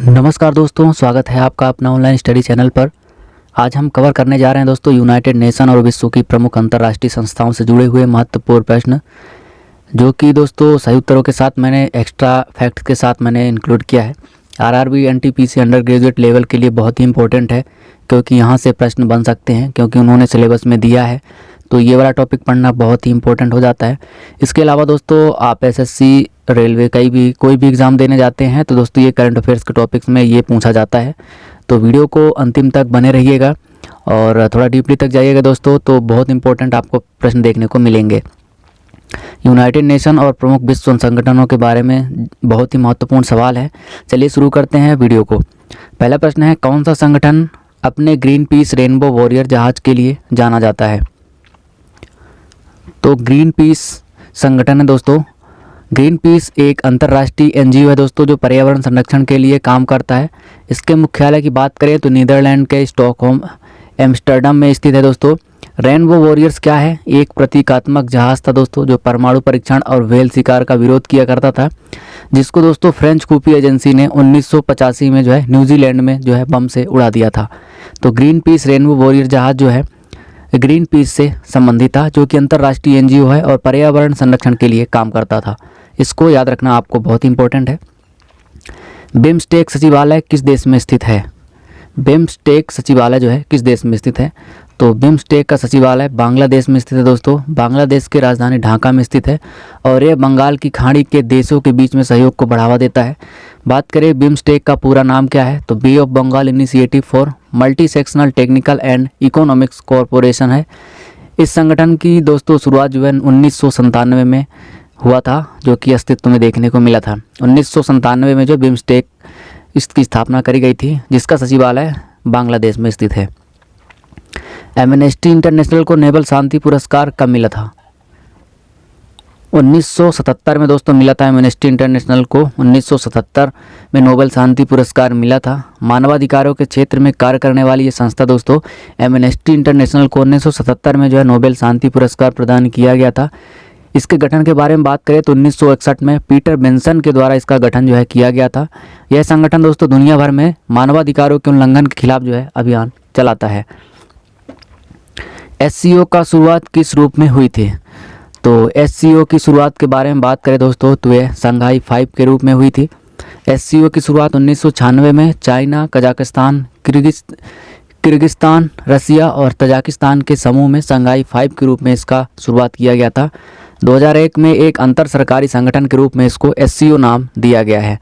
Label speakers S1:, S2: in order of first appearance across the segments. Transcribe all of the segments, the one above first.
S1: नमस्कार दोस्तों, स्वागत है आपका अपना ऑनलाइन स्टडी चैनल पर। आज हम कवर करने जा रहे हैं दोस्तों यूनाइटेड नेशन और विश्व की प्रमुख अंतर्राष्ट्रीय संस्थाओं से जुड़े हुए महत्वपूर्ण प्रश्न, जो कि दोस्तों सही उत्तरों के साथ मैंने एक्स्ट्रा फैक्ट्स के साथ मैंने इंक्लूड किया है। RRB NTPC under graduate level के लिए बहुत ही इंपॉर्टेंट है, क्योंकि यहाँ से प्रश्न बन सकते हैं, क्योंकि उन्होंने सिलेबस में दिया है। तो ये वाला टॉपिक पढ़ना बहुत ही इंपॉर्टेंट हो जाता है। इसके अलावा दोस्तों आप एसएससी, रेलवे कोई भी एग्ज़ाम देने जाते हैं तो दोस्तों ये करंट अफेयर्स के टॉपिक्स में ये पूछा जाता है। तो वीडियो को अंतिम तक बने रहिएगा और थोड़ा डीपली तक जाइएगा दोस्तों, तो बहुत इंपॉर्टेंट आपको प्रश्न देखने को मिलेंगे। यूनाइटेड नेशन और प्रमुख विश्व संगठनों के बारे में बहुत ही महत्वपूर्ण सवाल है। चलिए शुरू करते हैं वीडियो को। पहला प्रश्न है, कौन सा संगठन अपने ग्रीन पीस रेनबो वॉरियर जहाज़ के लिए जाना जाता है? तो ग्रीन पीस संगठन है दोस्तों। ग्रीन पीस एक अंतर्राष्ट्रीय एनजीओ है दोस्तों, जो पर्यावरण संरक्षण के लिए काम करता है। इसके मुख्यालय की बात करें तो नीदरलैंड के स्टॉकहोम एम्स्टर्डम में स्थित है दोस्तों। रेनबो वॉरियर्स क्या है? एक प्रतीकात्मक जहाज़ था दोस्तों, जो परमाणु परीक्षण और व्हेल शिकार का विरोध किया करता था, जिसको दोस्तों फ्रेंच खुफिया एजेंसी ने 1985 में न्यूजीलैंड में बम से उड़ा दिया था। तो ग्रीन पीस रेनबो वॉरियर जहाज़ जो है ग्रीन पीस से संबंधित था, जो कि अंतर्राष्ट्रीय एनजीओ है और पर्यावरण संरक्षण के लिए काम करता था। इसको याद रखना आपको बहुत इंपॉर्टेंट है। बिम्स्टेक सचिवालय किस देश में स्थित है? बिम्स्टेक सचिवालय किस देश में स्थित है? तो बिम्स्टेक का सचिवालय बांग्लादेश में स्थित है दोस्तों। बांग्लादेश की राजधानी ढाका में स्थित है और यह बंगाल की खाड़ी के देशों के बीच में सहयोग को बढ़ावा देता है। बात करें बिम्स्टेक का पूरा नाम क्या है, तो bay of Bengal initiative for multi sectional technical and economics corporation है। इस संगठन की दोस्तों शुरुआत 1997 में हुआ था, जो कि अस्तित्व में देखने को मिला था। 1997 में बिम्स्टेक इसकी स्थापना करी गई थी, जिसका सचिवालय बांग्लादेश में स्थित है। एमनेस्टी इंटरनेशनल को नोबेल शांति पुरस्कार कब मिला था? 1977 में दोस्तों मिला था। एमनेस्टी इंटरनेशनल को 1977 में नोबेल शांति पुरस्कार मिला था। मानवाधिकारों के क्षेत्र में कार्य करने वाली ये संस्था दोस्तों एमनेस्टी इंटरनेशनल को 1977 में नोबेल शांति पुरस्कार प्रदान किया गया था। इसके गठन के बारे में बात करें तो 1961 में पीटर बेंसन के द्वारा इसका गठन किया गया था। यह संगठन दोस्तों दुनिया भर में मानवाधिकारों के उल्लंघन के खिलाफ अभियान चलाता है। एससीओ का शुरुआत किस रूप में हुई थी? तो एससीओ की शुरुआत के बारे में बात करें दोस्तों तो यह संघाई 5 के रूप में हुई थी। एससीओ की शुरुआत 1996 में चाइना, कजाकिस्तान, किर्गिस्तान, रसिया और तजाकिस्तान के समूह में संघाई 5 के रूप में इसका शुरुआत किया गया था। 2001 में एक अंतर सरकारी संगठन के रूप में इसको एससीओ नाम दिया गया है।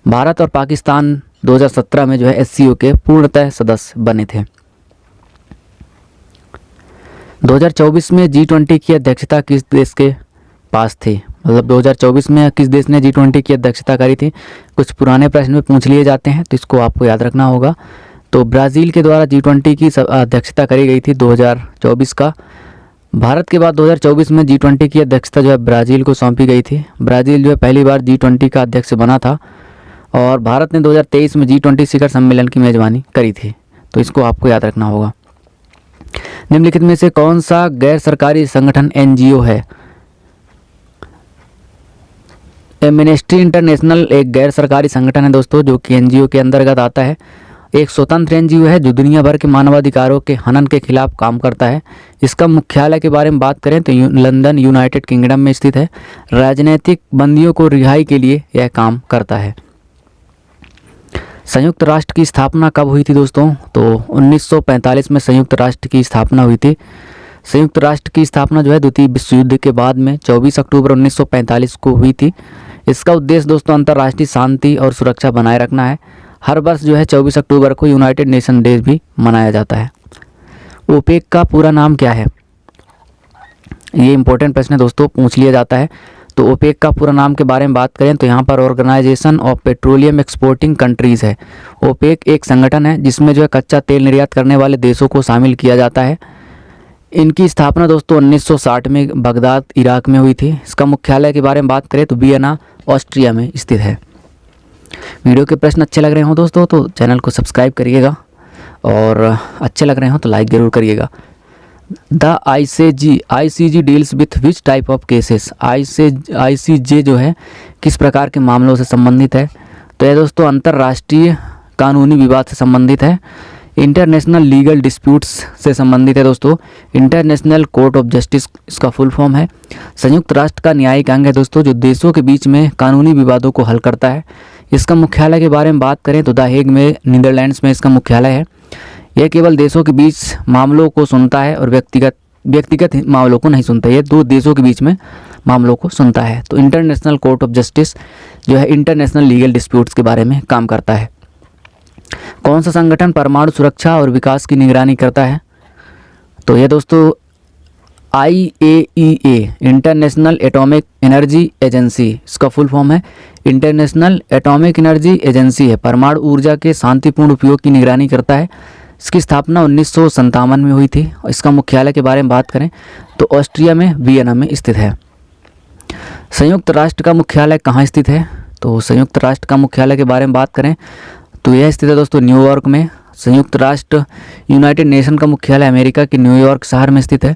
S1: भारत और पाकिस्तान 2017 में एससीओ के पूर्णतः सदस्य बने थे। 2024 में G20 की अध्यक्षता किस देश के पास थी? मतलब 2024 में किस देश ने G20 की अध्यक्षता करी थी? कुछ पुराने प्रश्न में पूछ लिए जाते हैं, तो इसको आपको याद रखना होगा। तो ब्राज़ील के द्वारा G20 की अध्यक्षता करी गई थी 2024 का। भारत के बाद 2024 में G20 की अध्यक्षता ब्राज़ील को सौंपी गई थी। ब्राज़ील पहली बार G20 का अध्यक्ष बना था और भारत ने 2023 में G20 शिखर सम्मेलन की मेज़बानी करी थी। तो इसको आपको याद रखना होगा। निम्नलिखित में से कौन सा गैर सरकारी संगठन एनजीओ है? एमनेस्टी इंटरनेशनल एक गैर सरकारी संगठन है दोस्तों, जो कि एनजीओ के अंतर्गत आता है। एक स्वतंत्र एनजीओ है जो दुनिया भर के मानवाधिकारों के हनन के खिलाफ काम करता है। इसका मुख्यालय के बारे में बात करें तो लंदन, यूनाइटेड किंगडम में स्थित है। राजनीतिक बंदियों को रिहाई के लिए यह काम करता है। संयुक्त राष्ट्र की स्थापना कब हुई थी दोस्तों? तो 1945 में संयुक्त राष्ट्र की स्थापना हुई थी। संयुक्त राष्ट्र की स्थापना द्वितीय विश्व युद्ध के बाद में 24 अक्टूबर 1945 को हुई थी। इसका उद्देश्य दोस्तों अंतर्राष्ट्रीय शांति और सुरक्षा बनाए रखना है। हर वर्ष 24 अक्टूबर को यूनाइटेड नेशन डे भी मनाया जाता है। ओपेक का पूरा नाम क्या है? ये इंपॉर्टेंट प्रश्न है दोस्तों, पूछ लिया जाता है। तो ओपेक का पूरा नाम के बारे में बात करें तो यहाँ पर organization of petroleum exporting countries है। ओपेक एक संगठन है जिसमें कच्चा तेल निर्यात करने वाले देशों को शामिल किया जाता है। इनकी स्थापना दोस्तों 1960 में बगदाद, इराक में हुई थी। इसका मुख्यालय के बारे में बात करें तो वियना, ऑस्ट्रिया में स्थित है। वीडियो के प्रश्न अच्छे लग रहे हो दोस्तों तो चैनल को सब्सक्राइब करिएगा और अच्छे लग रहे हो तो लाइक ज़रूर करिएगा। The ICJ deals with which type of cases? ICJ किस प्रकार के मामलों से संबंधित है? तो यह दोस्तों अंतर्राष्ट्रीय कानूनी विवाद से संबंधित है, इंटरनेशनल लीगल डिस्प्यूट्स से संबंधित है दोस्तों। इंटरनेशनल कोर्ट ऑफ जस्टिस इसका फुल फॉर्म है। संयुक्त राष्ट्र का न्यायिक अंग है दोस्तों, जो देशों के बीच में कानूनी विवादों को हल करता है। इसका मुख्यालय के बारे में बात करें तो द हेग में, नीदरलैंड्स में इसका मुख्यालय है। यह केवल देशों के बीच मामलों को सुनता है और व्यक्तिगत मामलों को नहीं सुनता। ये दो देशों के बीच में मामलों को सुनता है। तो इंटरनेशनल कोर्ट ऑफ जस्टिस जो है इंटरनेशनल लीगल डिस्प्यूट्स के बारे में काम करता है। कौन सा संगठन परमाणु सुरक्षा और विकास की निगरानी करता है? तो यह दोस्तों IAEA international atomic energy agency, इसका फुल फॉर्म है इंटरनेशनल एटॉमिक एनर्जी एजेंसी है। परमाणु ऊर्जा के शांतिपूर्ण उपयोग की निगरानी करता है। इसकी स्थापना 1957 में हुई थी। और इसका मुख्यालय के बारे में बात करें तो ऑस्ट्रिया में वियना में स्थित है। संयुक्त राष्ट्र का मुख्यालय कहाँ स्थित है? तो संयुक्त राष्ट्र का मुख्यालय के बारे में बात करें तो यह स्थित है दोस्तों न्यूयॉर्क में। संयुक्त राष्ट्र यूनाइटेड नेशन का मुख्यालय अमेरिका के न्यूयॉर्क शहर में स्थित है।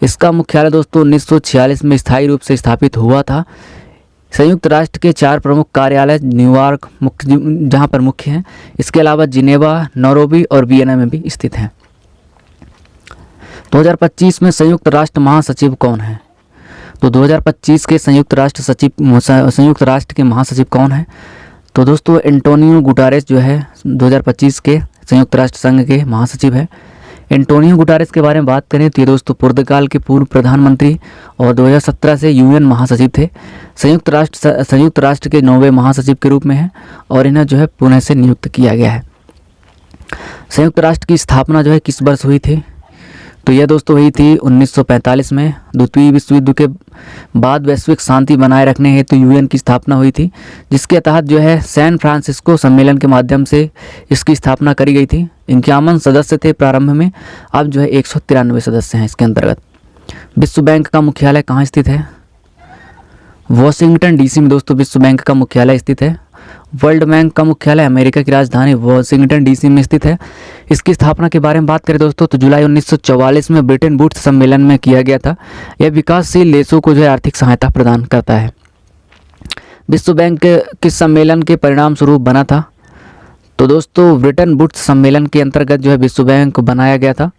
S1: इसका मुख्यालय दोस्तों 1946 में स्थायी रूप से स्थापित हुआ था। संयुक्त राष्ट्र के 4 प्रमुख कार्यालय न्यूयॉर्क जहाँ पर मुख्य हैं, इसके अलावा जिनेवा, नैरोबी और वियना में भी स्थित हैं। 2025 में संयुक्त राष्ट्र महासचिव कौन है? तो 2025 के संयुक्त राष्ट्र के महासचिव कौन है? तो दोस्तों एंटोनियो गुटारेस जो है 2025 के संयुक्त राष्ट्र संघ के महासचिव है। एंटोनियो गुटारेस के बारे में बात करें तो ये दोस्तों पुर्तगाल के पूर्व प्रधानमंत्री और 2017 से UN महासचिव थे। संयुक्त राष्ट्र के 9वें महासचिव के रूप में है और इन्हें जो है पुणे से नियुक्त किया गया है। संयुक्त राष्ट्र की स्थापना जो है किस वर्ष हुई थी? तो यह दोस्तों हुई थी 1945 में। द्वितीय विश्व युद्ध के बाद वैश्विक शांति बनाए रखने हेतु UN की स्थापना हुई थी, जिसके तहत जो है सैन फ्रांसिस्को सम्मेलन के माध्यम से इसकी स्थापना करी गई थी। 51 सदस्य थे प्रारंभ में, अब जो है 193 सदस्य हैं इसके अंतर्गत। विश्व बैंक का मुख्यालय कहाँ स्थित है? वॉशिंगटन DC में दोस्तों विश्व बैंक का मुख्यालय स्थित है। वर्ल्ड बैंक का मुख्यालय अमेरिका की राजधानी वॉशिंगटन DC में स्थित है। इसकी स्थापना के बारे में बात करें दोस्तों तो जुलाई 1944 में ब्रिटेन वुड्स सम्मेलन में किया गया था। यह विकासशील देशों को जो है आर्थिक सहायता प्रदान करता है। विश्व बैंक किस सम्मेलन के परिणाम स्वरूप बना था? तो दोस्तों ब्रिटेन वुड्स सम्मेलन के अंतर्गत जो है विश्व बैंक बनाया गया था।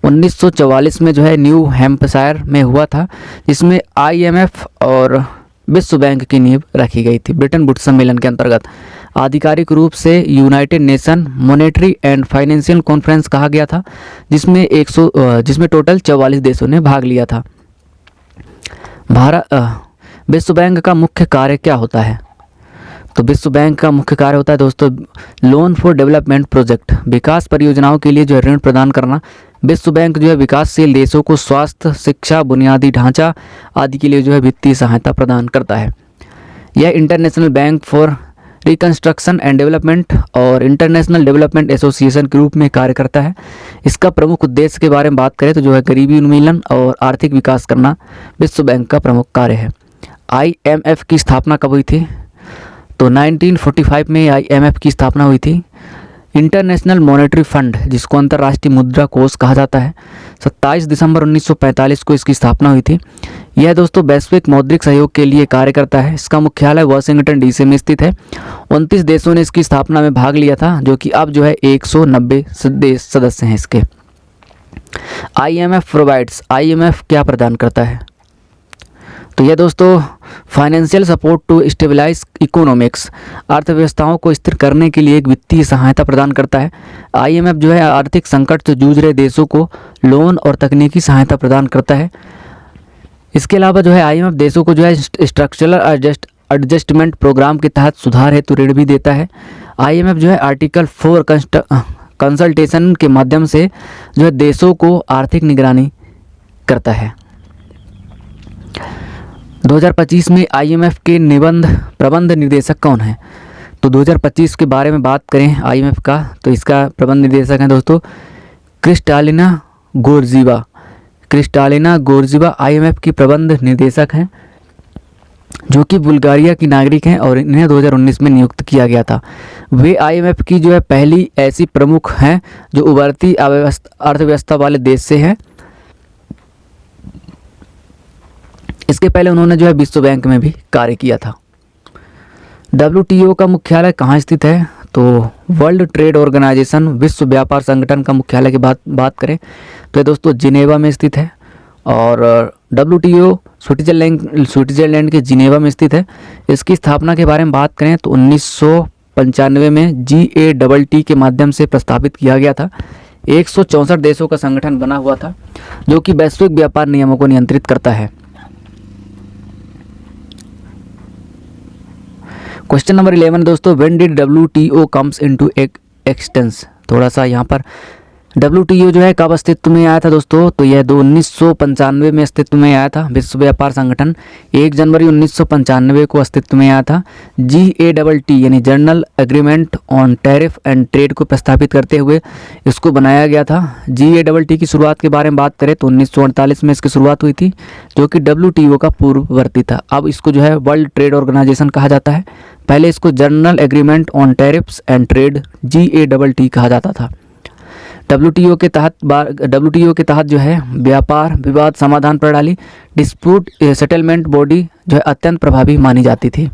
S1: 1944 में जो है न्यू हैम्पशायर में हुआ था, जिसमें IMF और विश्व बैंक की नींव रखी गई थी। ब्रिटेन वुड्स सम्मेलन के अंतर्गत आधिकारिक रूप से United nation monetary and financial conference कहा गया था, जिसमें टोटल 44 देशों ने भाग लिया था। विश्व बैंक का मुख्य कार्य क्या होता है? तो विश्व बैंक का मुख्य कार्य होता है दोस्तों लोन फॉर डेवलपमेंट प्रोजेक्ट, विकास परियोजनाओं के लिए जो है ऋण प्रदान करना। विश्व बैंक जो है विकासशील देशों को स्वास्थ्य, शिक्षा, बुनियादी ढांचा आदि के लिए जो है वित्तीय सहायता प्रदान करता है। यह international bank for reconstruction and development और इंटरनेशनल डेवलपमेंट एसोसिएशन के रूप में कार्य करता है। इसका प्रमुख उद्देश्य के बारे में बात करें तो जो है गरीबी उन्मूलन और आर्थिक विकास करना विश्व बैंक का प्रमुख कार्य है। IMF की स्थापना कब हुई थी? तो 1945 में IMF की स्थापना हुई थी। इंटरनेशनल मॉनेटरी फंड, जिसको अंतर्राष्ट्रीय मुद्रा कोष कहा जाता है, 27 दिसंबर 1945 को इसकी स्थापना हुई थी। यह दोस्तों वैश्विक मौद्रिक सहयोग के लिए कार्य करता है। इसका मुख्यालय वॉशिंगटन DC में स्थित है। 29 देशों ने इसकी स्थापना में भाग लिया था, जो कि अब जो है 190 देश सदस्य हैं इसके। IMF क्या प्रदान करता है? तो यह दोस्तों financial support to stabilize economics, अर्थव्यवस्थाओं को स्थिर करने के लिए एक वित्तीय सहायता प्रदान करता है। IMF जो है आर्थिक संकट से जूझ रहे देशों को लोन और तकनीकी सहायता प्रदान करता है। इसके अलावा जो है IMF देशों को जो है स्ट्रक्चरल एडजस्टमेंट प्रोग्राम के तहत सुधार हेतु ऋण भी देता है। IMF जो है आर्टिकल 4 कंसल्टेशन के माध्यम से जो है देशों को आर्थिक निगरानी करता है। 2025 में IMF के प्रबंध निर्देशक कौन है? तो 2025 के बारे में बात करें IMF का तो इसका प्रबंध निर्देशक है दोस्तों क्रिस्टालिना गोर्जीवा IMF की प्रबंध निर्देशक हैं, जो कि बुल्गारिया की नागरिक हैं और इन्हें 2019 में नियुक्त किया गया था। वे IMF की जो है पहली ऐसी प्रमुख हैं जो उभरती अर्थव्यवस्था वाले देश से हैं। इसके पहले उन्होंने जो है विश्व बैंक में भी कार्य किया था। WTO का मुख्यालय कहाँ स्थित है? तो वर्ल्ड ट्रेड ऑर्गेनाइजेशन, विश्व व्यापार संगठन का मुख्यालय की बात करें तो ये दोस्तों जिनेवा में स्थित है। और WTO स्विट्जरलैंड के जिनेवा में स्थित है। इसकी स्थापना के बारे में बात करें तो 1995 में GATT के माध्यम से प्रस्तावित किया गया था। 164 देशों का संगठन बना हुआ था जो कि वैश्विक व्यापार नियमों को नियंत्रित करता है। क्वेश्चन नंबर 11 दोस्तों, when did WTO comes into expanse? थोड़ा सा यहाँ पर WTO जो है कब अस्तित्व में आया था दोस्तों? तो यह 1995 में अस्तित्व में आया था। विश्व व्यापार संगठन 1 जनवरी 1995 को अस्तित्व में आया था। GATT यानी general agreement on tariff and trade को प्रस्तावित करते हुए इसको बनाया गया था। GATT की शुरुआत के बारे में बात करें तो 1948 में इसकी शुरुआत हुई थी, जो कि WTO का पूर्ववर्ती था। अब इसको जो है वर्ल्ड ट्रेड ऑर्गेनाइजेशन कहा जाता है। पहले इसको general agreement on tariffs and trade GATT कहा जाता था। WTO के तहत जो है व्यापार विवाद समाधान प्रणाली, डिस्प्यूट सेटलमेंट बॉडी जो है अत्यंत प्रभावी मानी जाती थी।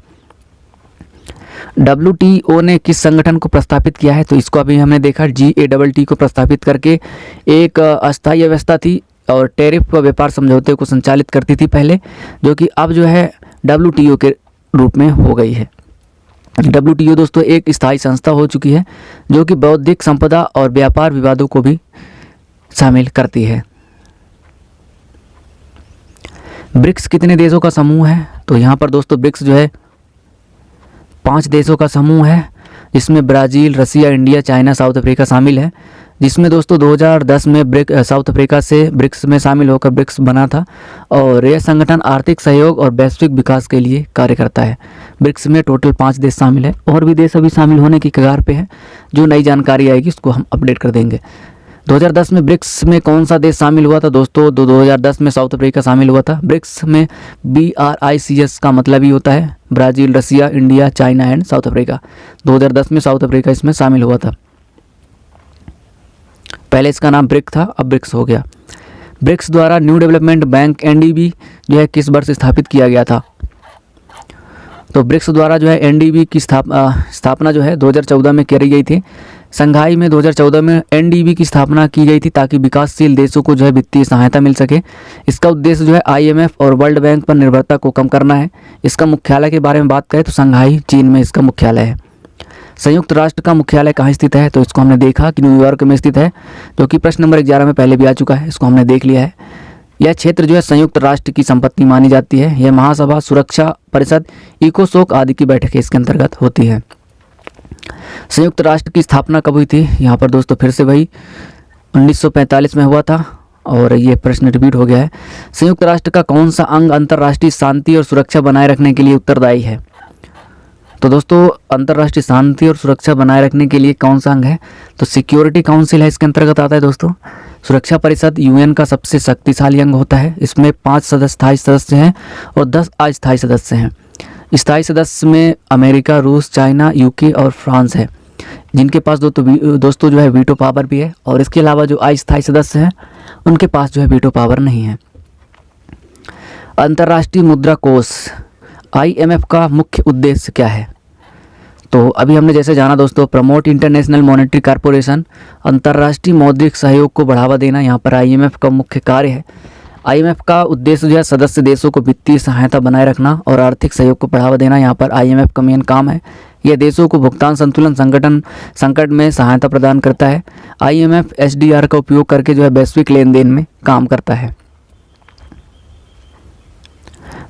S1: WTO ने किस संगठन को प्रस्तावित किया है? तो इसको अभी हमने देखा, GATT को प्रस्तावित करके एक अस्थायी व्यवस्था थी और टैरिफ व व्यापार समझौते को संचालित करती थी पहले, जो कि अब जो है WTO के रूप में हो गई है। WTO दोस्तों एक स्थायी संस्था हो चुकी है जो कि बौद्धिक संपदा और व्यापार विवादों को भी शामिल करती है। ब्रिक्स कितने देशों का समूह है? तो यहाँ पर दोस्तों ब्रिक्स जो है 5 देशों का समूह है, जिसमें Brazil, Russia, India, China, south Africa शामिल है। जिसमें दोस्तों 2010 में साउथ अफ्रीका से ब्रिक्स में शामिल होकर ब्रिक्स बना था और यह संगठन आर्थिक सहयोग और वैश्विक विकास के लिए कार्य करता है। ब्रिक्स में टोटल 5 देश शामिल है और भी देश अभी शामिल होने की कगार पे है। जो नई जानकारी आएगी उसको हम अपडेट कर देंगे। 2010 में ब्रिक्स में कौन सा देश शामिल हुआ था दोस्तों? 2010 में साउथ अफ्रीका शामिल हुआ था। ब्रिक्स में BRICS का मतलब ही होता है Brazil, Russia, India, China and South Africa. 2010 में साउथ अफ्रीका इसमें शामिल हुआ था। पहले इसका नाम ब्रिक था, अब ब्रिक्स हो गया। ब्रिक्स द्वारा न्यू डेवलपमेंट बैंक NDB जो है किस वर्ष स्थापित किया गया था? तो ब्रिक्स द्वारा जो है NDB की स्थापना जो है 2014 में करी गई थी। संघाई में 2014 में NDB की स्थापना की गई थी ताकि विकासशील देशों को जो है वित्तीय सहायता मिल सके। इसका उद्देश्य जो है IMF और वर्ल्ड बैंक पर निर्भरता को कम करना है। इसका मुख्यालय के बारे में बात करें तो संघाई चीन में इसका मुख्यालय है। संयुक्त राष्ट्र का मुख्यालय कहाँ स्थित है? तो इसको हमने देखा कि न्यूयॉर्क में स्थित है, जो कि प्रश्न नंबर 11 में पहले भी आ चुका है। इसको हमने देख लिया है। यह क्षेत्र जो है संयुक्त राष्ट्र की संपत्ति मानी जाती है। यह महासभा, सुरक्षा परिषद, इकोसोक आदि की बैठकें इसके अंतर्गत होती है। संयुक्त राष्ट्र की स्थापना कब हुई थी? यहाँ पर दोस्तों फिर से वही 1945 में हुआ था और ये प्रश्न रिपीट हो गया है। संयुक्त राष्ट्र का कौन सा अंग अंतर्राष्ट्रीय शांति और सुरक्षा बनाए रखने के लिए उत्तरदायी है? तो दोस्तों अंतर्राष्ट्रीय शांति और सुरक्षा बनाए रखने के लिए कौन सा अंग है? तो सिक्योरिटी काउंसिल है इसके अंतर्गत आता है दोस्तों। सुरक्षा परिषद UN का सबसे शक्तिशाली अंग होता है। इसमें 5 स्थायी सदस्य हैं और 10 अस्थायी सदस्य हैं। स्थायी सदस्य में अमेरिका, रूस, चाइना, UK और फ्रांस है, जिनके पास दोस्तों जो है वीटो पावर भी है। और इसके अलावा जो अस्थायी सदस्य हैं उनके पास जो है वीटो पावर नहीं है। अंतर्राष्ट्रीय मुद्रा कोष IMF का मुख्य उद्देश्य क्या है? तो अभी हमने जैसे जाना दोस्तों, प्रमोट इंटरनेशनल मॉनेटरी कॉर्पोरेशन, अंतर्राष्ट्रीय मौद्रिक सहयोग को बढ़ावा देना यहाँ पर IMF का मुख्य कार्य है। IMF का उद्देश्य जो है सदस्य देशों को वित्तीय सहायता बनाए रखना और आर्थिक सहयोग को बढ़ावा देना यहाँ पर IMF का मेन काम है। यह देशों को भुगतान संतुलन संकट में सहायता प्रदान करता है। IMF SDR का उपयोग करके जो है वैश्विक लेन देन में काम करता है।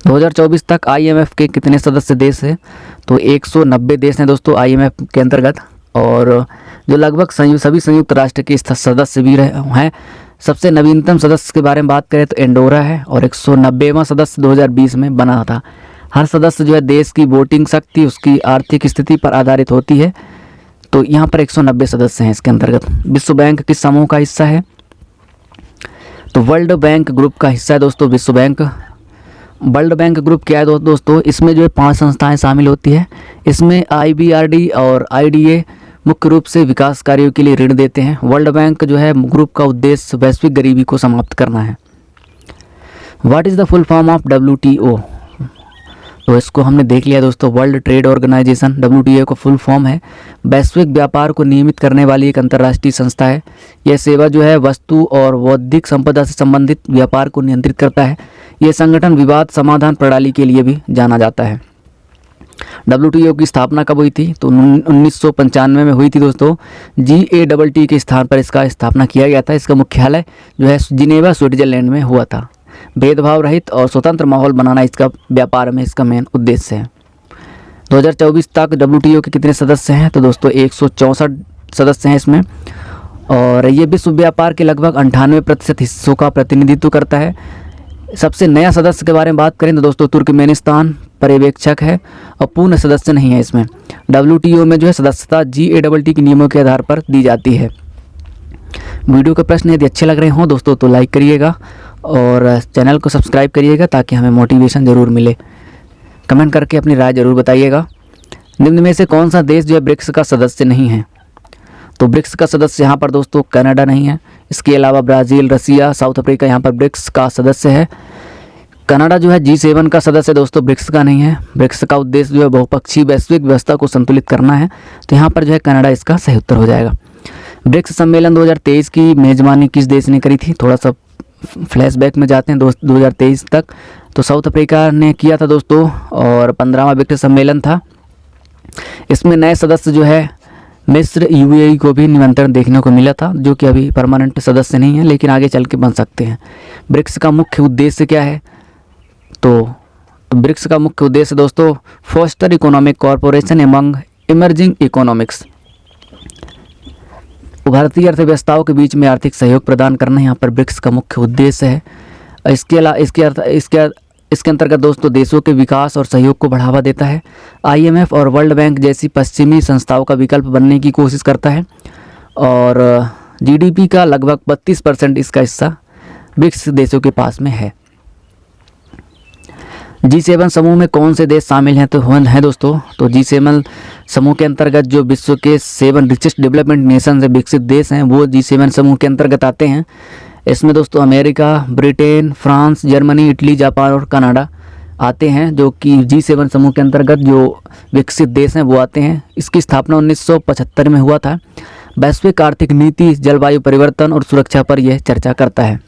S1: 2024 तक IMF के कितने सदस्य देश हैं? तो 190 देश हैं दोस्तों IMF के अंतर्गत, और जो लगभग सभी संयुक्त राष्ट्र के सदस्य भी हैं। सबसे नवीनतम सदस्य के बारे में बात करें तो एंडोरा है और 190वां सदस्य 2020 में बना था। हर सदस्य जो है देश की वोटिंग शक्ति उसकी आर्थिक स्थिति पर आधारित होती है। तो यहाँ पर 190 सदस्य हैं इसके अंतर्गत। विश्व बैंक किस समूह का हिस्सा है? तो वर्ल्ड बैंक ग्रुप का हिस्सा है दोस्तों विश्व बैंक। वर्ल्ड बैंक ग्रुप क्या है दोस्तों? इसमें जो है 5 संस्थाएं शामिल होती है। इसमें IBRD और IDA मुख्य रूप से विकास कार्यों के लिए ऋण देते हैं। वर्ल्ड बैंक जो है ग्रुप का उद्देश्य वैश्विक गरीबी को समाप्त करना है। What is the full form of WTO? तो इसको हमने देख लिया दोस्तों। वर्ल्ड ट्रेड ऑर्गेनाइजेशन WTO का फुल फॉर्म है। वैश्विक व्यापार को नियमित करने वाली एक अंतर्राष्ट्रीय संस्था है। यह सेवा जो है वस्तु और बौद्धिक संपदा से संबंधित व्यापार को नियंत्रित करता है। यह संगठन विवाद समाधान प्रणाली के लिए भी जाना जाता है। WTO की स्थापना कब हुई थी? तो 1995 में हुई थी दोस्तों। GATT के स्थान पर इसका स्थापना किया गया था। इसका मुख्यालय जो है जिनेवा स्विट्जरलैंड में हुआ था। भेदभाव रहित और स्वतंत्र माहौल बनाना इसका व्यापार में इसका मेन उद्देश्य है। 2024 तक WTO के कितने सदस्य हैं? तो दोस्तों 164 सदस्य हैं इसमें, और ये विश्व व्यापार के लगभग 98% हिस्सों का प्रतिनिधित्व करता है। सबसे नया सदस्य के बारे में बात करें तो दोस्तों तुर्कमेनिस्तान पर्यवेक्षक है और पूर्ण सदस्य नहीं है इसमें। WTO में जो है सदस्यता GATT के नियमों के आधार पर दी जाती है। वीडियो के प्रश्न यदि अच्छे लग रहे हों दोस्तों तो लाइक करिएगा और चैनल को सब्सक्राइब करिएगा ताकि हमें मोटिवेशन ज़रूर मिले। कमेंट करके अपनी राय ज़रूर बताइएगा। निम्न में से कौन सा देश जो है ब्रिक्स का सदस्य नहीं है? तो ब्रिक्स का सदस्य यहाँ पर दोस्तों कनाडा नहीं है। इसके अलावा ब्राज़ील, रसिया, साउथ अफ्रीका यहाँ पर ब्रिक्स का सदस्य है। कनाडा जो है G7 का सदस्य दोस्तों, ब्रिक्स का नहीं है। ब्रिक्स का उद्देश्य जो है बहुपक्षीय वैश्विक व्यवस्था को संतुलित करना है, तो यहाँ पर जो है कनाडा इसका सही उत्तर हो जाएगा। ब्रिक्स सम्मेलन 2023 की मेज़बानी किस देश ने करी थी? थोड़ा सा फ्लैशबैक में जाते हैं 2023 तक। तो साउथ अफ्रीका ने किया था दोस्तों, और 15वां ब्रिक्स सम्मेलन था। इसमें नए सदस्य जो है मिस्र, UAE को भी निमंत्रण देखने को मिला था, जो कि अभी परमानेंट सदस्य नहीं है लेकिन आगे चल के बन सकते हैं। ब्रिक्स का मुख्य उद्देश्य क्या है? तो ब्रिक्स का मुख्य उद्देश्य दोस्तों foster economic corporation among emerging economics, भारतीय अर्थव्यवस्थाओं के बीच में आर्थिक सहयोग प्रदान करना यहाँ पर ब्रिक्स का मुख्य उद्देश्य है। इसके अलावा इसके अंतर्गत दोस्तों देशों के विकास और सहयोग को बढ़ावा देता है। IMF और वर्ल्ड बैंक जैसी पश्चिमी संस्थाओं का विकल्प बनने की कोशिश करता है, और GDP का लगभग 32% इसका हिस्सा ब्रिक्स देशों के पास में है। G7 समूह में कौन से देश शामिल हैं? तो हैं दोस्तों, तो G7 समूह के अंतर्गत जो विश्व के 7 रिचेस्ट डेवलपमेंट नेशन से विकसित देश हैं वो G7 समूह के अंतर्गत आते हैं। इसमें दोस्तों America, Britain, France, Germany, Italy, Japan और कनाडा आते हैं, जो कि G7 समूह के अंतर्गत जो विकसित देश हैं वो आते हैं। इसकी स्थापना 1975 में हुआ था। वैश्विक आर्थिक नीति, जलवायु परिवर्तन और सुरक्षा पर यह चर्चा करता है।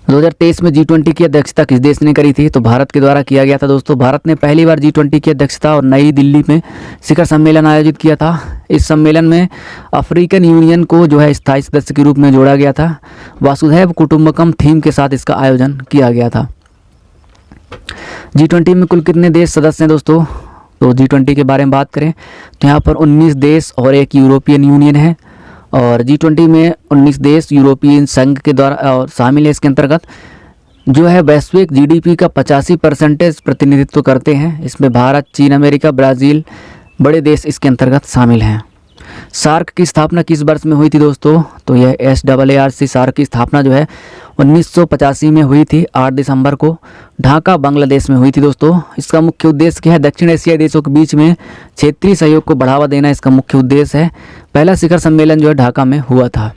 S1: 2023 में G20 की अध्यक्षता किस देश ने करी थी? तो भारत के द्वारा किया गया था दोस्तों। भारत ने पहली बार G20 की अध्यक्षता और नई दिल्ली में शिखर सम्मेलन आयोजित किया था। इस सम्मेलन में अफ्रीकन यूनियन को जो है स्थायी सदस्य के रूप में जोड़ा गया था। वसुधैव कुटुंबकम थीम के साथ इसका आयोजन किया गया था। G20 में कुल कितने देश सदस्य हैं दोस्तों? तो G20 के बारे में बात करें तो यहाँ पर 19 देश और एक यूरोपियन यूनियन है, और G20 में 19 देश यूरोपियन संघ के द्वारा और शामिल है। इसके अंतर्गत जो है वैश्विक GDP का 85% प्रतिनिधित्व करते हैं। इसमें भारत, चीन, अमेरिका, ब्राज़ील बड़े देश इसके अंतर्गत शामिल हैं। सार्क की स्थापना किस वर्ष में हुई थी दोस्तों? तो यह SAARC सार्क की स्थापना जो है 1985 में हुई थी। 8 दिसंबर को ढाका बांग्लादेश में हुई थी दोस्तों। इसका मुख्य उद्देश्य क्या है? दक्षिण एशियाई देशों के बीच में क्षेत्रीय सहयोग को बढ़ावा देना इसका मुख्य उद्देश्य है। पहला शिखर सम्मेलन जो है ढाका में हुआ था।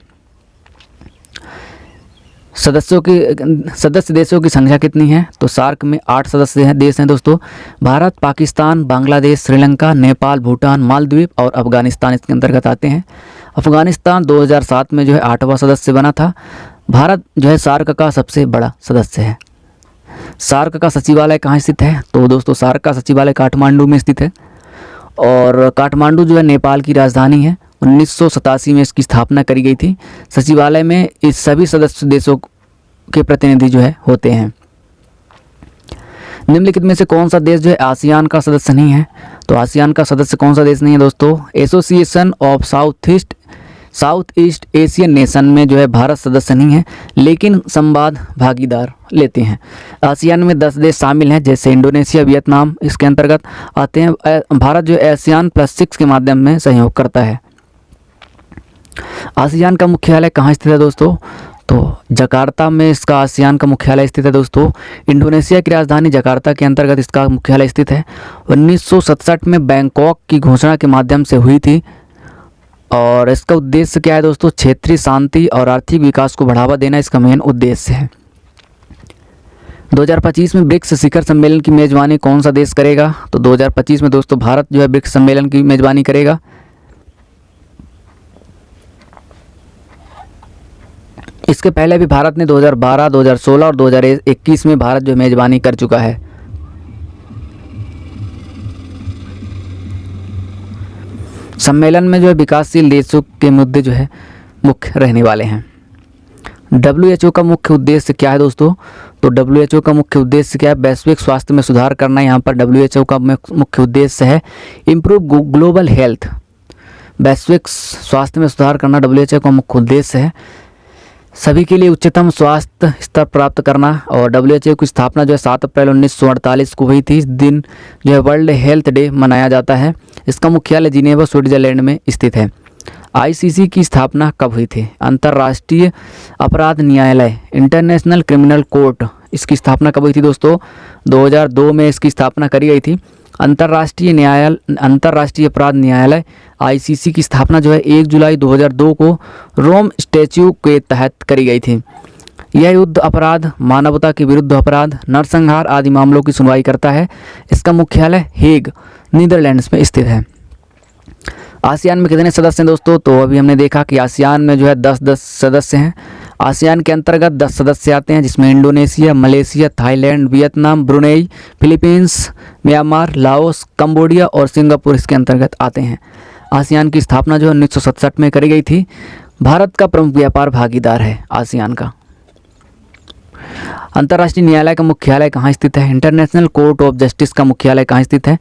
S1: सदस्य देशों की संख्या कितनी है? तो सार्क में 8 सदस्य देश हैं दोस्तों। भारत, पाकिस्तान, बांग्लादेश, श्रीलंका, नेपाल, भूटान, मालदीव और अफगानिस्तान इसके अंतर्गत आते हैं। अफगानिस्तान 2007 में जो है 8वां सदस्य बना था। भारत जो है सार्क का सबसे बड़ा सदस्य है। सार्क का सचिवालय कहाँ स्थित है? तो दोस्तों सार्क का सचिवालय काठमांडू में स्थित है, और काठमांडू जो है नेपाल की राजधानी है। 1987 में इसकी स्थापना करी गई थी। सचिवालय में इस सभी सदस्य देशों के प्रतिनिधि जो है होते हैं। निम्नलिखित में से कौन सा देश जो है आसियान का सदस्य नहीं है? तो आसियान का सदस्य कौन सा देश नहीं है दोस्तों? Association of south east Asian nation में जो है भारत सदस्य नहीं है, लेकिन संवाद भागीदार लेते हैं। आसियान में 10 देश शामिल हैं, जैसे इंडोनेशिया, वियतनाम इसके अंतर्गत आते हैं। भारत जो ASEAN +6 के माध्यम में सहयोग करता है। आसियान का मुख्यालय कहाँ स्थित है दोस्तों? तो जकार्ता में इसका आसियान का मुख्यालय स्थित है दोस्तों। इंडोनेशिया की राजधानी जकार्ता के अंतर्गत इसका मुख्यालय स्थित है। 1967 में बैंकॉक की घोषणा के माध्यम से हुई थी, और इसका उद्देश्य क्या है दोस्तों? क्षेत्रीय शांति और आर्थिक विकास को बढ़ावा देना इसका मेन उद्देश्य है। 2025 में ब्रिक्स शिखर सम्मेलन की मेजबानी कौन सा देश करेगा? तो 2025 में दोस्तों भारत जो है ब्रिक्स सम्मेलन की मेजबानी करेगा। इसके पहले भी भारत ने 2012, 2016 और 2021 में भारत जो मेजबानी कर चुका है। सम्मेलन में जो है विकासशील देशों के मुद्दे जो है मुख्य रहने वाले हैं। WHO का मुख्य उद्देश्य क्या है दोस्तों? तो WHO का मुख्य उद्देश्य क्या है? वैश्विक स्वास्थ्य में सुधार करना। यहाँ पर WHO का मुख्य उद्देश्य है इम्प्रूव ग्लोबल हेल्थ। वैश्विक स्वास्थ्य में सुधार करना WHO का मुख्य उद्देश्य है। सभी के लिए उच्चतम स्वास्थ्य स्तर प्राप्त करना। और WHO की स्थापना जो है 7 अप्रैल 1948 को हुई थी। इस दिन जो है वर्ल्ड हेल्थ डे मनाया जाता है। इसका मुख्यालय जिनेवा स्विट्जरलैंड में स्थित है। ICC की स्थापना कब हुई थी? अंतर्राष्ट्रीय अपराध न्यायालय, इंटरनेशनल क्रिमिनल कोर्ट, इसकी स्थापना कब हुई थी दोस्तों? 2002 में इसकी स्थापना करी गई थी। अंतर्राष्ट्रीय अपराध न्यायालय ICC की स्थापना जो है 1 जुलाई 2002 को रोम स्टैट्यूट के तहत करी गई थी। यह युद्ध अपराध, मानवता के विरुद्ध अपराध, नरसंहार आदि मामलों की सुनवाई करता है। इसका मुख्यालय हेग, नीदरलैंड्स में स्थित है। आसियान में कितने सदस्य हैं दोस्तों? तो अभी हमने देखा कि आसियान में जो है 10 सदस्य हैं। आसियान के अंतर्गत 10 सदस्य आते हैं, जिसमें Indonesia, Malaysia, Thailand, Vietnam, Brunei, Philippines, Myanmar, Laos, Cambodia और सिंगापुर इसके अंतर्गत आते हैं। आसियान की स्थापना जो 1967 में करी गई थी। भारत का प्रमुख व्यापार भागीदार है आसियान का। अंतर्राष्ट्रीय न्यायालय का मुख्यालय कहाँ स्थित है? इंटरनेशनल कोर्ट ऑफ जस्टिस का मुख्यालय कहाँ स्थित है?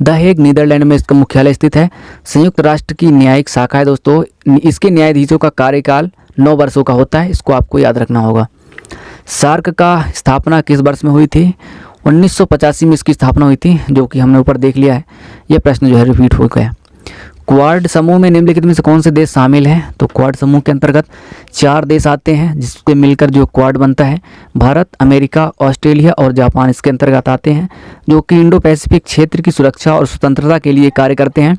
S1: द हेग, नीदरलैंड में इसका मुख्यालय स्थित है। संयुक्त राष्ट्र की न्यायिक शाखा है दोस्तों। इसके न्यायाधीशों का कार्यकाल 9 वर्षों का होता है। इसको आपको याद रखना होगा। सार्क का स्थापना किस वर्ष में हुई थी? 1985 में इसकी स्थापना हुई थी, जो कि हमने ऊपर देख लिया है। यह प्रश्न जो है रिपीट हो गया। क्वाड समूह में निम्नलिखित में से कौन से देश शामिल हैं? तो क्वाड समूह के अंतर्गत 4 देश आते हैं, जिसके मिलकर जो क्वाड बनता है। भारत, अमेरिका, ऑस्ट्रेलिया और जापान इसके अंतर्गत आते हैं, जो कि इंडो पैसिफिक क्षेत्र की सुरक्षा और स्वतंत्रता के लिए कार्य करते हैं।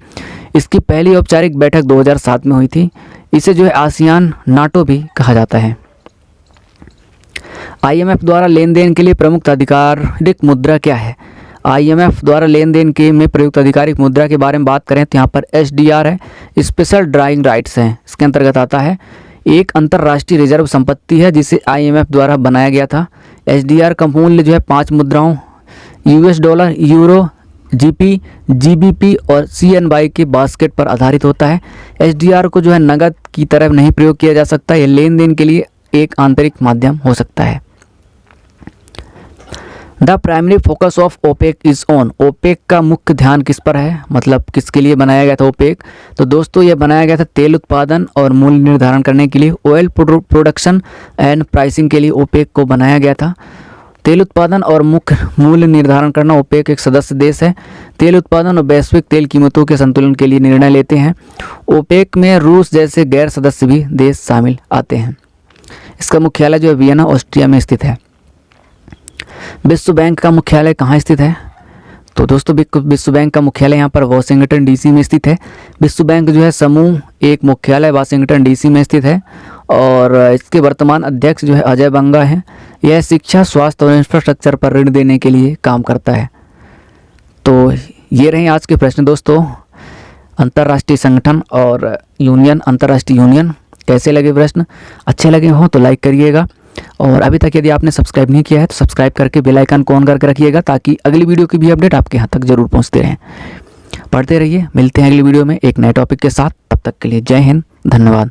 S1: इसकी पहली औपचारिक बैठक 2007 में हुई थी। इसे जो है आसियान नाटो भी कहा जाता है। IMF द्वारा लेन देन के लिए प्रमुख आधिकारिक मुद्रा क्या है? IMF द्वारा लेन देन के में प्रयुक्त आधिकारिक मुद्रा के बारे में बात करें तो यहाँ पर SDR है, स्पेशल ड्राइंग राइट्स हैं, इसके अंतर्गत आता है। एक अंतर्राष्ट्रीय रिजर्व संपत्ति है जिसे IMF द्वारा बनाया गया था। SDR का मूल्य जो है 5 मुद्राओं $, यूरो, GP, GBP और CNY के बास्केट पर आधारित होता है। SDR को जो है नगद की तरह नहीं प्रयोग किया जा सकता। यह लेन देन के लिए एक आंतरिक माध्यम हो सकता है। The primary focus of OPEC is on. OPEC का मुख्य ध्यान किस पर है? मतलब किसके लिए बनाया गया था ओपेक? तो दोस्तों ये बनाया गया था तेल उत्पादन और मूल्य निर्धारण करने के लिए। ऑयल प्रोडक्शन एंड प्राइसिंग के लिए ओपेक को बनाया गया था। तेल उत्पादन और मुख्य मूल्य निर्धारण करना। ओपेक एक सदस्य देश है। तेल उत्पादन और वैश्विक तेल कीमतों के संतुलन के लिए निर्णय लेते हैं। ओपेक में रूस जैसे गैर सदस्य भी देश शामिल आते हैं। इसका मुख्यालय जो है वियना, ऑस्ट्रिया में स्थित है। विश्व बैंक का मुख्यालय कहाँ स्थित है? तो दोस्तों विश्व बैंक का मुख्यालय यहाँ पर वाशिंगटन DC में स्थित है। विश्व बैंक जो है समूह एक मुख्यालय वाशिंगटन DC में स्थित है और इसके वर्तमान अध्यक्ष जो है अजय बंगा हैं। यह शिक्षा, स्वास्थ्य और इंफ्रास्ट्रक्चर पर ऋण देने के लिए काम करता है। तो ये रहे आज के प्रश्न दोस्तों। अंतर्राष्ट्रीय संगठन और यूनियन, अंतर्राष्ट्रीय यूनियन कैसे लगे प्रश्न? अच्छे लगे हों तो लाइक करिएगा और अभी तक यदि आपने सब्सक्राइब नहीं किया है तो सब्सक्राइब करके बेल आइकन को ऑन करके रखिएगा, ताकि अगली वीडियो की भी अपडेट आपके यहाँ तक जरूर पहुँचते रहें। पढ़ते रहिए। मिलते हैं अगली वीडियो में एक नए टॉपिक के साथ। तब तक के लिए जय हिंद, धन्यवाद।